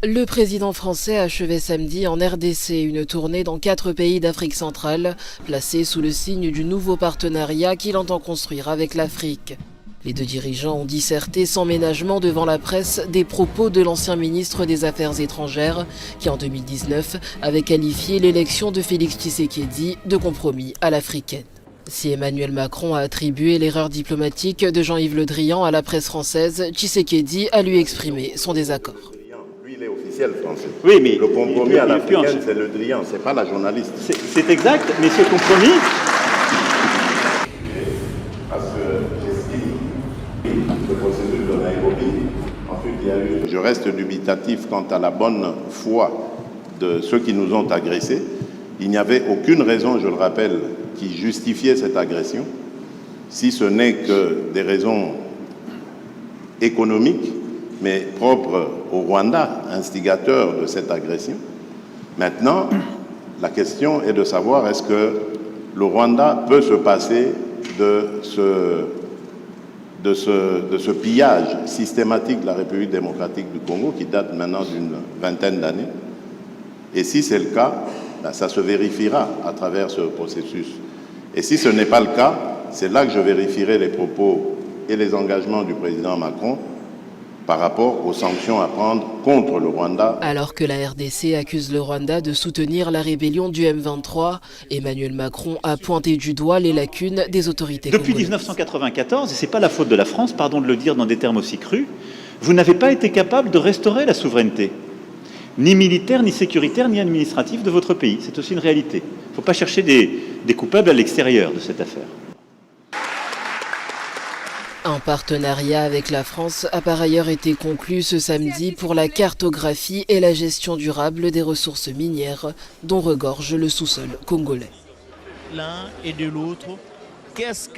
Le président français achevait samedi en RDC une tournée dans 4 pays d'Afrique centrale, placée sous le signe du nouveau partenariat qu'il entend construire avec l'Afrique. Les deux dirigeants ont disserté sans ménagement devant la presse des propos de l'ancien ministre des Affaires étrangères qui en 2019 avait qualifié l'élection de Félix Tshisekedi de compromis à l'africaine. Si Emmanuel Macron a attribué l'erreur diplomatique de Jean-Yves Le Drian à la presse française, Tshisekedi a lui exprimé son désaccord. Lui, il est officiel français. Oui, mais le compromis à l'africaine, c'est Le Drian, c'est pas la journaliste. C'est exact, mais ce compromis... Parce que j'estime le processus de Nairobi, ensuite il y a eu... Je reste dubitatif quant à la bonne foi de ceux qui nous ont agressés. Il n'y avait aucune raison, je le rappelle, qui justifiait cette agression, si ce n'est que des raisons économiques, mais propres au Rwanda, instigateur de cette agression. Maintenant, la question est de savoir est-ce que le Rwanda peut se passer de ce pillage systématique de la République démocratique du Congo qui date maintenant d'une vingtaine d'années. Et si c'est le cas, ça se vérifiera à travers ce processus. Et si ce n'est pas le cas, c'est là que je vérifierai les propos et les engagements du président Macron par rapport aux sanctions à prendre contre le Rwanda. Alors que la RDC accuse le Rwanda de soutenir la rébellion du M23, Emmanuel Macron a pointé du doigt les lacunes des autorités Depuis congolaises. 1994, et ce n'est pas la faute de la France, pardon de le dire dans des termes aussi crus, vous n'avez pas été capable de restaurer la souveraineté, ni militaire, ni sécuritaire, ni administrative de votre pays. C'est aussi une réalité. Il ne faut pas chercher des coupables à l'extérieur de cette affaire. Un partenariat avec la France a par ailleurs été conclu ce samedi pour la cartographie et la gestion durable des ressources minières dont regorge le sous-sol congolais. L'un et de l'autre, qu'est-ce que